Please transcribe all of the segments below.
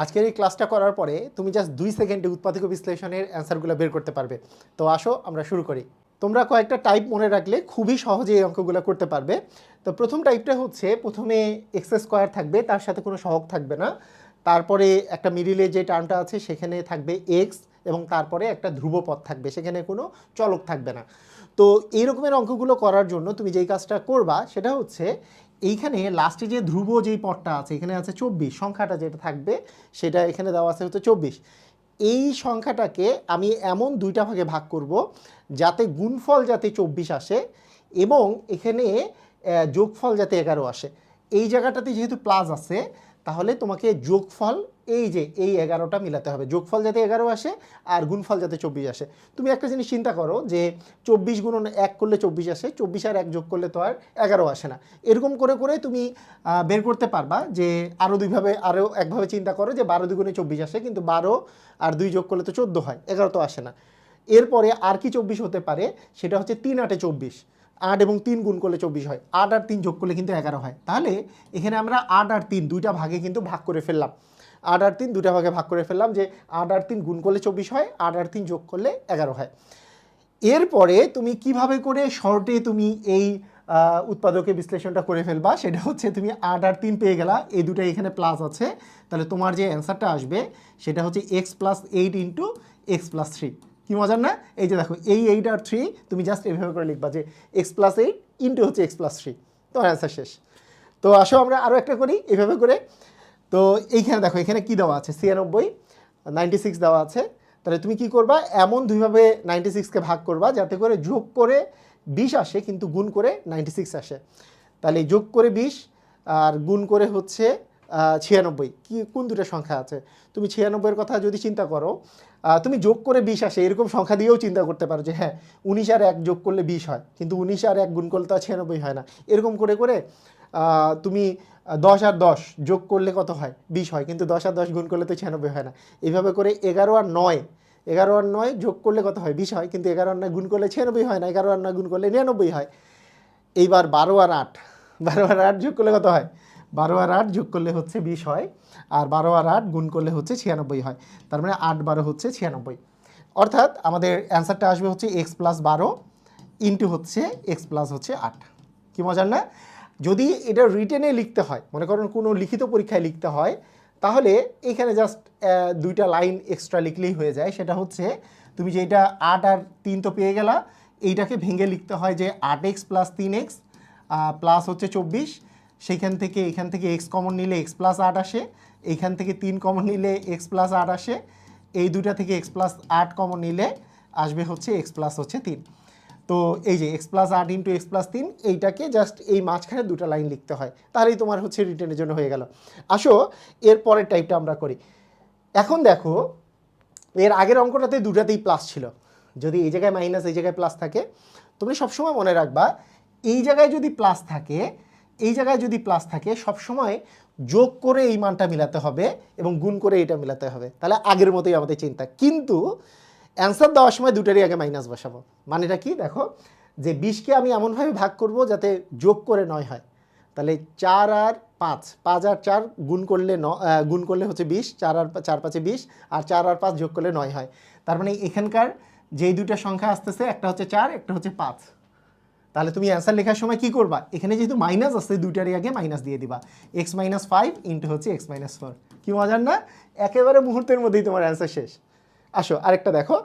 আজকের এই ক্লাসটা করার পরে তুমি জাস্ট 2 সেকেন্ডে উৎপাদক বিশ্লেষণের অ্যান্সারগুলো বের করতে পারবে। তো আসো আমরা শুরু করি। তোমরা কয়েকটা টাইপ মনে রাখলে খুবই সহজে এই অঙ্কগুলো করতে পারবে। তো প্রথম টাইপটা হচ্ছে প্রথমে এক্স স্কোয়ার থাকবে, তার সাথে কোনো সহগ থাকবে না। তারপরে একটা মিডিলে যে টার্মটা আছে সেখানে থাকবে এক্স এবং তারপরে একটা ধ্রুব পদ থাকবে, সেখানে কোনো চলক থাকবে না। তো এই রকমের অঙ্কগুলো করার জন্য তুমি যেই কাজটা করবা সেটা হচ্ছে এইখানে লাস্টে যে ধ্রুব যেই পদটা আছে এখানে আছে 24, সংখ্যাটা যেটা থাকবে সেটা এখানে দেওয়া আছে হচ্ছে 24। এই সংখ্যাটাকে আমি এমন দুইটা ভাগে ভাগ করব যাতে গুণফল যাতে 24 আসে এবং এখানে যোগফল যাতে 11 আসে। এই জায়গাটাতে যেহেতু প্লাস আছে তাহলে তোমাকে যোগফল এই যে এই 11টা মিলাতে হবে, যোগফল যাতে 11 আসে আর গুণফল যাতে 24 আসে। তুমি একটা জিনিস চিন্তা করো যে 24 গুণন 1 করলে 24 আসে, 24 আর 1 যোগ করলে তো আর 11 আসে না। এরকম করে করে তুমি বের করতে পারবা যে আরও দুইভাবে, আরও একভাবে চিন্তা করো যে 12 দুগুণে 24 আসে, কিন্তু 12 আর 2 যোগ করলে তো 14 হয়, 11 তো আসে না। এরপরে আর কি 24 হতে পারে, সেটা হচ্ছে 3 8 24, 8 এবং 3 গুণ করলে 24 হয়, 8 আর 3 যোগ করলে কিন্তু 11 হয়। তাহলে এখানে আমরা 8 আর 3 দুইটা ভাগে কিন্তু ভাগ করে ফেললাম, 8 আর 3 দুইটা ভাগে ভাগ করে ফেললাম যে 8 আর 3 গুণ করলে 24 হয়, 8 আর 3 যোগ করলে 11 হয়। এরপরে তুমি কিভাবে করে শর্টে তুমি এই উৎপাদকের বিশ্লেষণটা করে ফেলবা, সেটা হচ্ছে তুমি 8 আর 3 পেয়ে গেলা, এই দুটো এখানে প্লাস আছে, তাহলে তোমার যে অ্যান্সারটা আসবে সেটা হচ্ছে x + 8 ইন্টু এক্স প্লাস 3। কি মজার না? এই যে দেখো এই 8 আর 3 তুমি জাস্ট এভাবে করে লিখবা যে x + 8 ইন্টু হচ্ছে x + 3, তোমার অ্যান্সার শেষ। তো আসো আমরা আরও একটা করি এভাবে করে। তো এইখানে দেখো এখানে কি দেওয়া আছে, 96 96 দেওয়া আছে। তাহলে তুমি কি করবা, এমন দুইভাবে 96কে ভাগ করবা যাতে করে যোগ করে 20 আসে কিন্তু গুণ করে 96 আসে। তাহলে যোগ করে 20 আর গুণ করে হচ্ছে 96, কি কোন দুটো সংখ্যা আছে? তুমি 96-এর কথা যদি চিন্তা করো, তুমি যোগ করে 20 আসে এরকম সংখ্যা দিয়েও চিন্তা করতে পারো যে হ্যাঁ 19 আর 1 যোগ করলে 20 হয়, কিন্তু 19 আর 1 গুণ করলে তো 96 হয় না। এরকম করে করে তুমি 10 আর 10 যোগ করলে কত হয়, 20 হয়, কিন্তু 10 আর 10 গুণ করলে তো 96 হয় না। এইভাবে করে 11 আর 9 যোগ করলে কত হয়, 20 হয়, কিন্তু 11 আর 9 গুণ করলে 96 হয় না, 11 আর 9 গুণ করলে 99 হয়। এইবার 12 আর 8 যোগ করলে কত হয়, 12 আর 8 যোগ করলে হচ্ছে 20 হয়, আর 12 আর 8 গুণ করলে হচ্ছে 96 হয়। তার মানে 8 12 হচ্ছে 96। অর্থাৎ আমাদের অ্যান্সারটা আসবে হচ্ছে x + 12 ইন্টু হচ্ছে x প্লাস হচ্ছে 8। কি মজার না? যদি এটা রিটেনে লিখতে হয়, মনে করুন কোনো লিখিত পরীক্ষায় লিখতে হয়, তাহলে এখানে জাস্ট দুইটা লাইন এক্সট্রা লিখলেই হয়ে যায়। সেটা হচ্ছে তুমি যেটা 8 আর 3 তো পেয়ে গেলা, এইটাকে ভেঙে লিখতে হয় যে 8x + 3x প্লাস হচ্ছে 24, সেইখান থেকে এখান থেকে x কমন নিলে x + 8 আসে, এইখান থেকে 3 কমন নিলে x + 8 আসে, এই দুটা থেকে x + 8 কমন নিলে আসবে হচ্ছে x + হচ্ছে 3। তো এই যে x + 8 ইন্টু x + 3, এইটাকে জাস্ট এই মাঝখানে দুটো লাইন লিখতে হয়, তাহলেই তোমার হচ্ছে রিটেনের জন্য হয়ে গেল। আসো এর পরের টাইপটা আমরা করি। এখন দেখো এর আগের অঙ্কটাতে দুটাতেই প্লাস ছিল, যদি এই জায়গায় মাইনাস এই জায়গায় প্লাস থাকে, তুমি সবসময় মনে রাখবা এই জায়গায় যদি প্লাস থাকে, এই জায়গায় যদি প্লাস থাকে সবসময় যোগ করে এই মানটা মিলাতে হবে এবং গুণ করে এটা মিলাতে হবে, তাহলে আগের মতোই আমাদের চিন্তা। কিন্তু অ্যান্সার দেওয়ার সময় দুটারই আগে মাইনাস বসাবো। মানেটা কি দেখো, যে 20কে আমি এমনভাবে ভাগ করব যাতে যোগ করে 9 হয়, তাহলে 4 আর 5, 5 আর 4 গুণ করলে গুণ করলে হচ্ছে 20, 4 আর 4 5 20, আর 4 আর 5 যোগ করলে 9 হয়। তার মানে এখানকার যেই দুইটা সংখ্যা আসতেছে একটা হচ্ছে 4, একটা হচ্ছে 5। তাহলে তুমি অ্যান্সার লেখার সময় কি করবা, এখানে যেহেতু মাইনাস আসছে দুইটারই আগে মাইনাস দিয়ে দিবা, x - 5 ইন্টু হচ্ছে x - 4। কি মজার না? একেবারে মুহূর্তের মধ্যেই তোমার অ্যান্সার শেষ। আসো আরেকটা দেখো,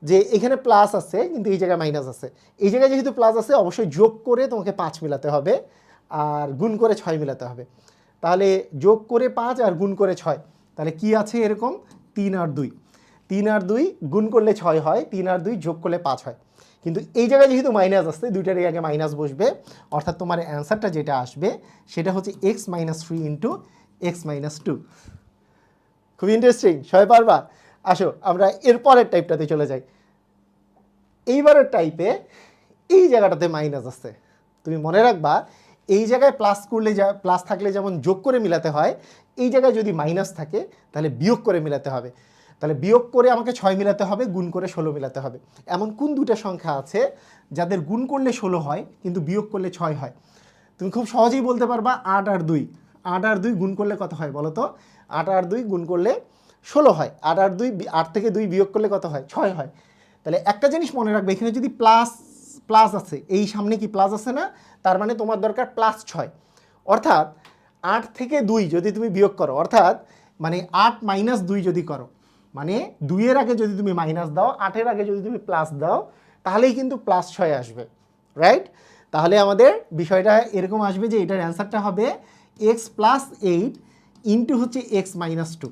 যে এখানে প্লাস আছে কিন্তু এই জায়গায় মাইনাস আছে। এই জায়গায় যেহেতু প্লাস আছে অবশ্যই যোগ করে তোমাকে 5 মিলাতে হবে আর গুণ করে 6 মিলাতে হবে। তাহলে যোগ করে 5 আর গুণ করে 6, তাহলে কি আছে এরকম 3 আর 2, 3 আর 2 গুণ করলে 6 হয়, 3 আর 2 যোগ করলে 5 হয়। কিন্তু এই জায়গায় যেহেতু মাইনাস আসছে দুইটারই আগে মাইনাস বসবে, অর্থাৎ তোমার অ্যান্সারটা যেটা আসবে সেটা হচ্ছে x - 3 ইন্টু x - 2। খুব ইন্টারেস্টিং, সবাই পারবা? আসো আমরা এরপরের টাইপটাতে চলে যাই। এইবারের টাইপে এই জায়গাটাতে মাইনাস আছে, তুমি মনে রাখবা এই জায়গায় প্লাস করলে প্লাস থাকলে যেমন যোগ করে মিলাতে হয়, এই জায়গায় যদি মাইনাস থাকে তাহলে বিয়োগ করে মিলাতে হবে। তাহলে বিয়োগ করে আমাকে 6 মিলাতে হবে, গুণ করে 16 মিলাতে হবে। এমন কোন দুটো সংখ্যা আছে যাদের গুণ করলে 16 হয় কিন্তু বিয়োগ করলে 6 হয়? তুমি খুব সহজেই বলতে পারবা 8 আর 2, 8 আর 2 গুণ করলে কত হয় বলো তো? 8 আর 2 গুণ করলে 16 হয়, 8 আর 2 8 থেকে 2 বিয়োগ করলে কত হয়? 6 হয়। তাহলে একটা জিনিস মনে রাখবে, এখানে যদি প্লাস প্লাস আছে, এই সামনে কি প্লাস আছে না, তার মানে তোমার দরকার +6। অর্থাৎ 8 থেকে 2 যদি তুমি বিয়োগ করো, অর্থাৎ মানে 8 - 2 যদি করো, মানে 2 এর আগে যদি তুমি মাইনাস দাও, 8 এর আগে যদি তুমি প্লাস দাও, তাহলেই কিন্তু +6 আসবে, রাইট? তাহলে আমাদের বিষয়টা এরকম আসবে যে এটার অ্যান্সারটা হবে x + 8 ইন্টু হচ্ছে x - 2,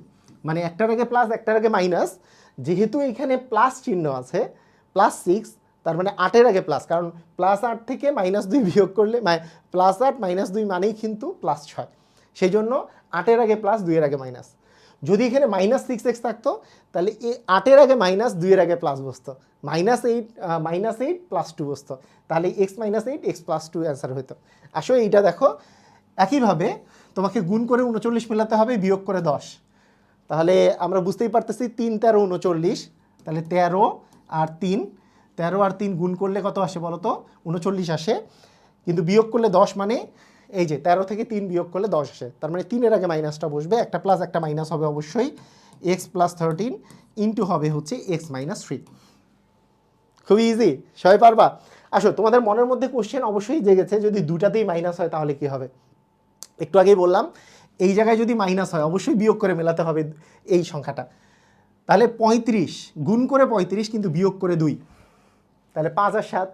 মানে একটার আগে প্লাস একটার আগে মাইনাস, যেহেতু এখানে প্লাস চিহ্ন আছে +6, তার মানে 8 এর আগে প্লাস, কারণ +8 থেকে -2 বিয়োগ করলে +8 - 2 মানেই কিন্তু +6, সেই জন্য 8 এর আগে প্লাস 2 এর আগে মাইনাস। যদি এখানে -6x থাকতো তাহলে এই 8 এর আগে -2 এর আগে প্লাস বসতো, -8 + 2 বসতো, তাহলে x - 8 x + 2 অ্যান্সার হতো। আসলে এইটা দেখো, একইভাবে তোমাকে গুণ করে 39 মেলাতে হবে, বিয়োগ করে 10। তাহলে আমরা বুঝতেই পারতেছি 3 13 39, তাহলে 13 আর 3 গুণ করলে কত আসে বলো তো? 39 আসে, কিন্তু বিয়োগ করলে 10, মানে এই যে 13 থেকে 3 বিয়োগ করলে 10 আসে, তার মানে 3 এর আগে মাইনাসটা বসবে, একটা প্লাস একটা মাইনাস হবে অবশ্যই, x + 13 ইন্টু হবে হচ্ছে x - 3। খুবই ইজি, সবাই পারবা? আসো, তোমাদের মনের মধ্যে কোশ্চেন অবশ্যই জেগেছে, যদি দুটাতেই মাইনাস হয় তাহলে কি হবে? একটু আগেই বললাম, এই জায়গায় যদি মাইনাস হয় অবশ্যই বিয়োগ করে মেলাতে হবে এই সংখ্যাটা। তাহলে 35 গুণ করে 35 কিন্তু বিয়োগ করে 2, তাহলে 5 আর 7,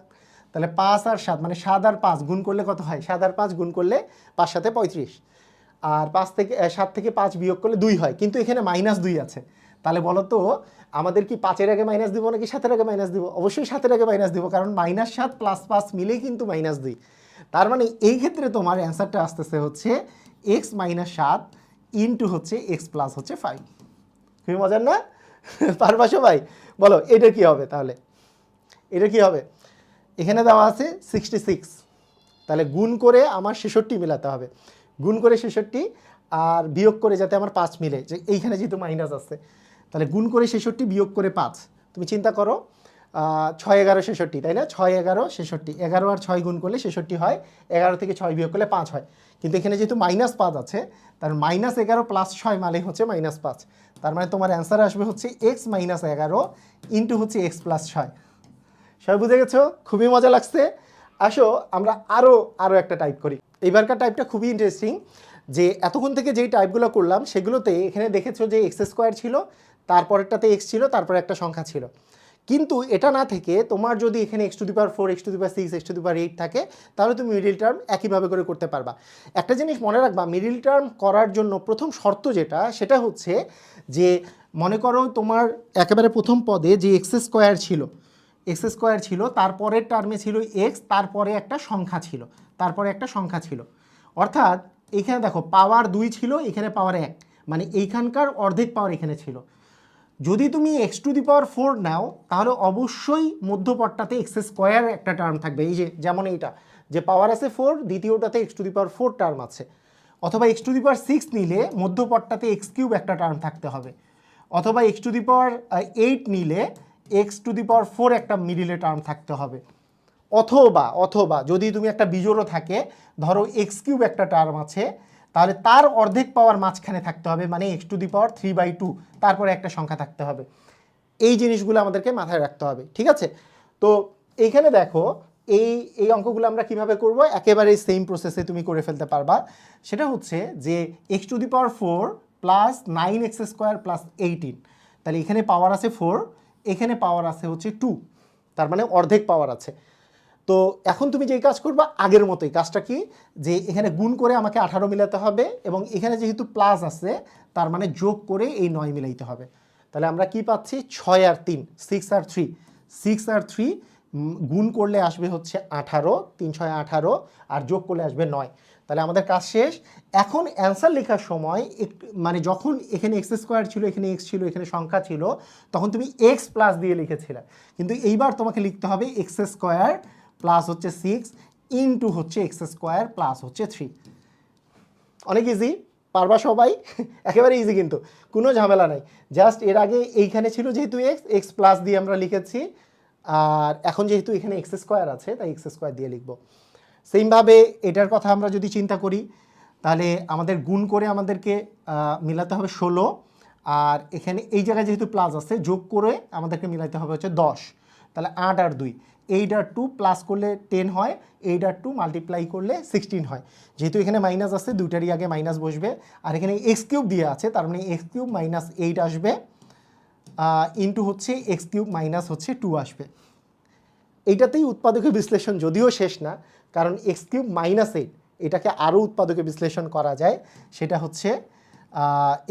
তাহলে 5 আর 7 মানে 7 আর 5 গুণ করলে কত হয়? 7 আর 5 গুণ করলে 5 7 35, আর 7 থেকে 5 বিয়োগ করলে 2 হয়, কিন্তু এখানে -2 আছে। তাহলে বলো তো আমাদের কি 5 এর আগে মাইনাস দিব নাকি 7 এর আগে মাইনাস দিব? অবশ্যই 7 এর আগে মাইনাস দিব, কারণ -7 + 5 মিলেই কিন্তু -2। তার মানে এই ক্ষেত্রে তোমার অ্যান্সারটা আসতেছে হচ্ছে x - 7 ইন্টু হচ্ছে x + হচ্ছে 5। খুবই মজার না? পারবা সবাই? বলো এটা কি হবে? তাহলে এটা কি হবে? এখানে দেওয়া আছে 66, তাহলে গুণ করে আমার 66 মেলাতে হবে, গুণ করে 66 আর বিয়োগ করে যাতে আমার 5 মিলে, যে এইখানে যেহেতু মাইনাস আছে, তাহলে গুণ করে 66 বিয়োগ করে 5। তুমি চিন্তা করো, 6 11 66, তাই না? 6 11 66, 11 আর 6 গুণ করলে 66 হয়, 11 থেকে 6 বিয়োগ করলে 5 হয়, কিন্তু এখানে যেহেতু -5 আছে, তার -11 + 6 মানে হচ্ছে -5, তার মানে তোমার অ্যান্সার আসবে হচ্ছে x - 11 ইন্টু হচ্ছে x + 6। সবাই বুঝে গেছো? খুবই মজা লাগছে। আসো আমরা আরও একটা টাইপ করি। এইবারকার টাইপটা খুবই ইন্টারেস্টিং, যে এতক্ষণ থেকে যেই টাইপগুলো করলাম সেগুলোতে এখানে দেখেছো যে x² ছিল, তারপরেরটাতে x ছিল, তারপরে একটা সংখ্যা ছিল, কিন্তু এটা না থেকে তোমার যদি এখানে x⁴, x⁶, x⁸ থাকে, তাহলে তুমি মিডিল টার্ম একইভাবে করে করতে পারবা। একটা জিনিস মনে রাখবা, মিডিল টার্ম করার জন্য প্রথম শর্ত যেটা, সেটা হচ্ছে যে মনে করো তোমার একেবারে প্রথম পদে যে x² ছিল, তারপরের টার্মে ছিল x, তারপরে একটা সংখ্যা ছিল, অর্থাৎ এইখানে দেখো পাওয়ার 2 ছিল, এখানে পাওয়ার 1, মানে এইখানকার অর্ধেক পাওয়ার এখানে ছিল। যদি তুমি x⁴ নাও, তাহলে অবশ্যই মধ্যপদটাতে x² একটা টার্ম থাকবে, এই যে যেমন এইটা, যে পাওয়ার আছে 4, দ্বিতীয়টাতে x⁴ টার্ম আছে, অথবা x⁶ নিলে মধ্যপদটাতে x³ একটা টার্ম থাকতে হবে, অথবা x⁸ নিলে x⁴ একটা মিডিলে টার্ম থাকতে হবে, অথবা যদি তুমি একটা বিজোড়ও থাকে, ধরো x³ একটা টার্ম আছে, তাহলে তার অর্ধেক পাওয়ার মাঝখানে থাকতে হবে, মানে x⁵² তারপরে একটা সংখ্যা থাকতে হবে। এই জিনিসগুলো আমাদেরকে মাথায় রাখতে হবে, ঠিক আছে? তো এইখানে দেখো এই অঙ্কগুলো আমরা কিভাবে করব, একেবারে সেম প্রসেসে তুমি করে ফেলতে পারবা। সেটা হচ্ছে যে x⁴ প্লাস 9x² প্লাস 18, তাহলে এখানে পাওয়ার আছে 4, এখানে পাওয়ার আছে হচ্ছে 2, তার মানে অর্ধেক পাওয়ার আছে। তো এখন তুমি যেই কাজ করবা আগের মতোই, কাজটা কি, যে এখানে গুণ করে আমাকে 18 মিলাতে হবে, এবং এখানে যেহেতু প্লাস আছে তার মানে যোগ করে এই 9 মিলাইতে হবে। তাহলে আমরা কি পাচ্ছি? 6 আর 3, 6 আর 3 গুণ করলে আসবে হচ্ছে 18, 3 6 18, আর যোগ করলে আসবে 9। তাহলে আমাদের কাজ শেষ। এখন অ্যান্সার লেখার সময় মানে যখন এখানে x² ছিল, এখানে x ছিল, এখানে সংখ্যা ছিল, তখন তুমি x প্লাস দিয়ে লিখেছিলে, কিন্তু এইবার তোমাকে লিখতে হবে x² প্লাস হচ্ছে 6 ইন্টু হচ্ছে x² প্লাস হচ্ছে 3। অনেক ইজি, পারবা সবাই? একেবারে ইজি, কিন্তু কোনো ঝামেলা নাই। জাস্ট এর আগে এইখানে ছিল যেহেতু x প্লাস দিয়ে আমরা লিখেছি, আর এখন যেহেতু এখানে x² আছে তাই x² দিয়ে লিখব। সেমভাবে এটার কথা আমরা যদি চিন্তা করি, তাহলে আমাদের গুণ করে আমাদেরকে মিলাতে হবে 16, আর এখানে এই জায়গায় যেহেতু প্লাস আছে যোগ করে আমাদেরকে মিলাতে হবে হচ্ছে 10। তাহলে 8 আর 2, 8 আর 2 প্লাস করলে 10 হয়, 8 আর 2 মাল্টিপ্লাই করলে 16 হয়। যেহেতু এখানে মাইনাস আছে দুইটারই আগে মাইনাস বসবে, আর এখানে এক্স কিউব দিয়ে আছে, তার মানে এক্স কিউব মাইনাস 8 আসবে ইন্টু হচ্ছে এক্স কিউব মাইনাস হচ্ছে 2 আসবে। এইটাতেই উৎপাদকের বিশ্লেষণ যদিও শেষ না, কারণ এক্স কিউব মাইনাস 8 এটাকে আরও উৎপাদকে বিশ্লেষণ করা যায়, সেটা হচ্ছে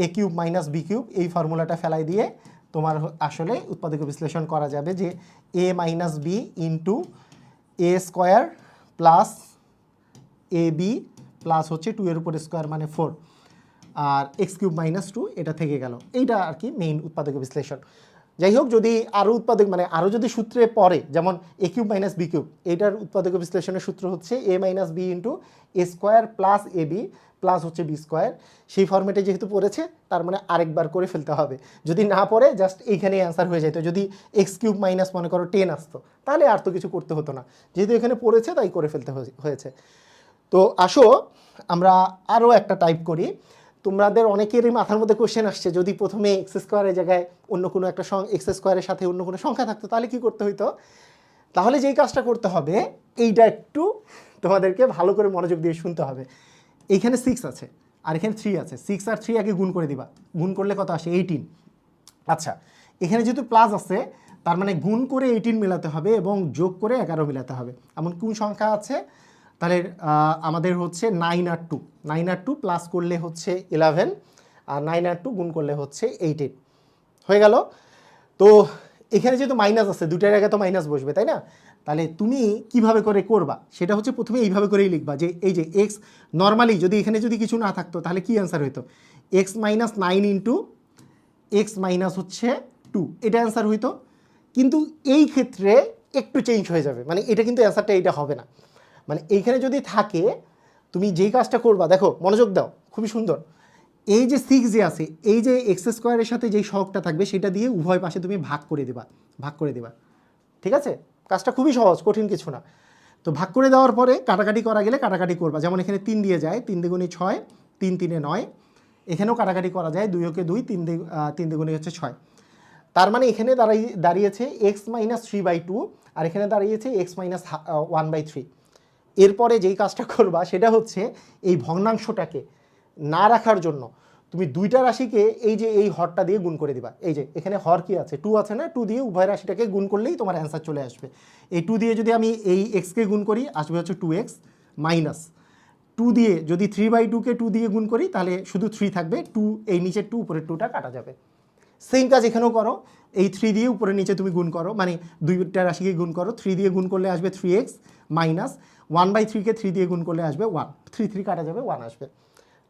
এ কিউব মাইনাস বি কিউব, এই ফর্মুলাটা ফেলাই দিয়ে তোমার আসলে উৎপাদকে বিশ্লেষণ করা যাবে যে এ minus B into A square plus A B plus হচ্ছে 2 এর উপর স্কোয়ার মানে 4, আর এক্স কিউব মাইনাস 2 এটা থেকে গেল। এইটা আর কি মেইন উৎপাদকে বিশ্লেষণ। যাই হোক, যদি আরও উৎপাদক মানে আরও যদি সূত্রে পড়ে, যেমন এ কিউব মাইনাস বি কিউব, এইটার উৎপাদক বিশ্লেষণের সূত্র হচ্ছে এ minus B into A square plus A B plus হচ্ছে বি স্কোয়ার। সেই ফর্মেটে যেহেতু পড়েছে তার মানে আরেকবার করে ফেলতে হবে। যদি না পড়ে জাস্ট এইখানেই অ্যান্সার হয়ে যেত। যদি এক্স কিউব মাইনাস মনে করো 10 আসতো তাহলে আর তো কিছু করতে হতো না, যেহেতু এখানে পড়েছে তাই করে ফেলতে হয়েছে। তো আসো আমরা আরও একটা টাইপ করি। তোমাদের অনেকেরই মাথার মধ্যে কোশ্চেন আসছে, যদি প্রথমে এক্স স্কোয়ারের জায়গায় অন্য কোনো একটা এক্স স্কোয়ারের সাথে অন্য কোনো সংখ্যা থাকতো তাহলে কি করতে হইতো? তাহলে যেই কাজটা করতে হবে এইটা একটু তোমাদেরকে ভালো করে মনোযোগ দিয়ে শুনতে হবে। এইখানে 6 আছে আর এখানে 3 আছে, 6 আর 3 আগে গুণ করে দিবা। গুণ করলে কত আসে? 18। আচ্ছা, এখানে যেহেতু প্লাস আছে তার মানে গুণ করে 18 মেলাতে হবে এবং যোগ করে 11 মেলাতে হবে। এমন কোন সংখ্যা আছে? তাহলে আমাদের হচ্ছে 9 আর 2, 9 আর 2 প্লাস করলে হচ্ছে 11, আর 9 আর 2 গুণ করলে হচ্ছে 18 হয়ে গেল। তো এখানে যেহেতু মাইনাস আছে দুটার আগে তো মাইনাস বসবে, তাই না? তাহলে তুমি কিভাবে করে করবা সেটা হচ্ছে প্রথমে এইভাবে করেই লিখবা যে এই যে এক্স, নর্মালি যদি এখানে যদি কিছু না থাকতো তাহলে কি অ্যান্সার হইতো? X minus 9 into x minus হচ্ছে 2, এটা অ্যান্সার হইতো। কিন্তু এই ক্ষেত্রে একটু চেঞ্জ হয়ে যাবে, মানে এটা কিন্তু অ্যান্সারটা এইটা হবে না। মানে এইখানে যদি থাকে তুমি যেই কাজটা করবা, দেখো মনোযোগ দাও, খুবই সুন্দর। এই যে 6 যে আছে, এই যে এক্স স্কোয়ারের সাথে যেই সহগটা থাকবে সেটা দিয়ে উভয় পাশে তুমি ভাগ করে দিবা। ঠিক আছে? কাজটা খুবই সহজ, কঠিন কিছু না। তো ভাগ করে দেওয়ার পরে কাটাকাটি করা গেলে কাটাকাটি করবা। যেমন এখানে 3 দিয়ে যায়, 3 দ্বিগুণে 6, 3 3 9। এখানেও কাটাকাটি করা যায়, 2 কে 2, 3 দ্বিগুণে হচ্ছে 6। তার মানে এখানে দাঁড়িয়েছে এক্স মাইনাস 3/2, আর এখানে দাঁড়িয়েছে এক্স মাইনাস 1/3। এরপরে যেই কাজটা করবা সেটা হচ্ছে এই ভগ্নাংশটাকে না রাখার জন্য তুমি দুইটা রাশিকে এই যে এই হরটা দিয়ে গুণ করে দিবা। এই যে এখানে হর কি আছে? 2 আছে না? 2 দিয়ে উভয় রাশিটাকে গুণ করলেই তোমার অ্যান্সার চলে আসবে। এই 2 দিয়ে যদি আমি এই এক্সকে গুণ করি আসবে হচ্ছে 2x মাইনাস 2 দিয়ে যদি 3/2কে 2 দিয়ে গুণ করি তাহলে শুধু 3 থাকবে, 2 এই নিচের 2 উপরের 2টা কাটা যাবে। সেম কাজ এখানেও করো, এই 3 দিয়ে উপরে নিচে তুমি গুণ করো, মানে দুইটা রাশিকে গুণ করো। 3 দিয়ে গুণ করলে আসবে 3x মাইনাস 1/3কে 3 দিয়ে গুণ করলে আসবে 1, 3 3 কাটা যাবে, 1 আসবে।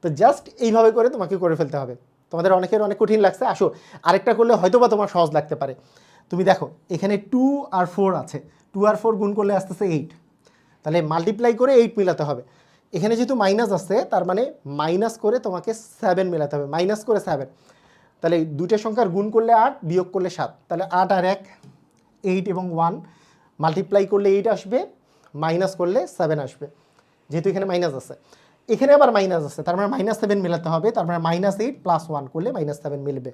তো জাস্ট এইভাবে করে তোমাকে করে ফেলতে হবে। তোমাদের অনেকের অনেক কঠিন লাগছে, আসো আরেকটা করলে হয়তো বা তোমার সহজ লাগতে পারে। তুমি দেখো এখানে 2 আর 4 আছে, 2 আর 4 গুণ করলে আসতেছে 8, তাহলে মাল্টিপ্লাই করে 8 মেলাতে হবে। এখানে যেহেতু মাইনাস আছে তার মানে মাইনাস করে তোমাকে 7 মেলাতে হবে, মাইনাস করে 7। তাহলে দুইটা সংখ্যার গুণ করলে 8, বিয়োগ করলে 7, তাহলে 8 আর 1 8 এবং 1 মাল্টিপ্লাই করলে 8 আসবে, মাইনাস করলে 7 আসবে। যেহেতু এখানে মাইনাস আছে, এখানে আবার মাইনাস আছে, তার মানে -7 মেলাতে হবে। তার মানে -8 + 1 করলে -7 মিলবে।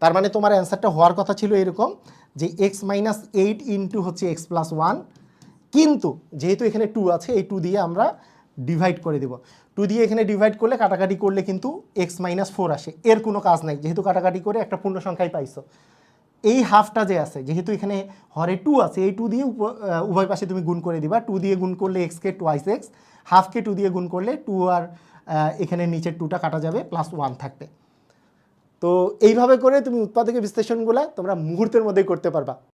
তার মানে তোমার অ্যান্সারটা হওয়ার কথা ছিল এরকম যে x - 8 ইন্টু হচ্ছে x + 1, কিন্তু যেহেতু এখানে 2 আছে এই 2 দিয়ে আমরা ডিভাইড করে দেব। 2 দিয়ে এখানে ডিভাইড করলে কাটাকাটি করলে কিন্তু x - 4 আসে, এর কোনো কাজ নাই, যেহেতু কাটাকাটি করে একটা পূর্ণ সংখ্যাই পাইছো। এই হাফটা যে আছে, যেহেতু এখানে হরে 2 আছে, এই 2 দিয়ে উভয় পাশে তুমি গুণ করে দিবা। 2 দিয়ে গুণ করলে x-কে টুয়াইস x, হাফকে 2 দিয়ে গুণ করলে 2 আর এখানে নিচের 2টা কাটা যাবে, +1 থাকবে। তো এইভাবে করে তুমি উৎপাদকের বিশ্লেষণগুলো তোমরা মুহূর্তের মধ্যেই করতে পারবা।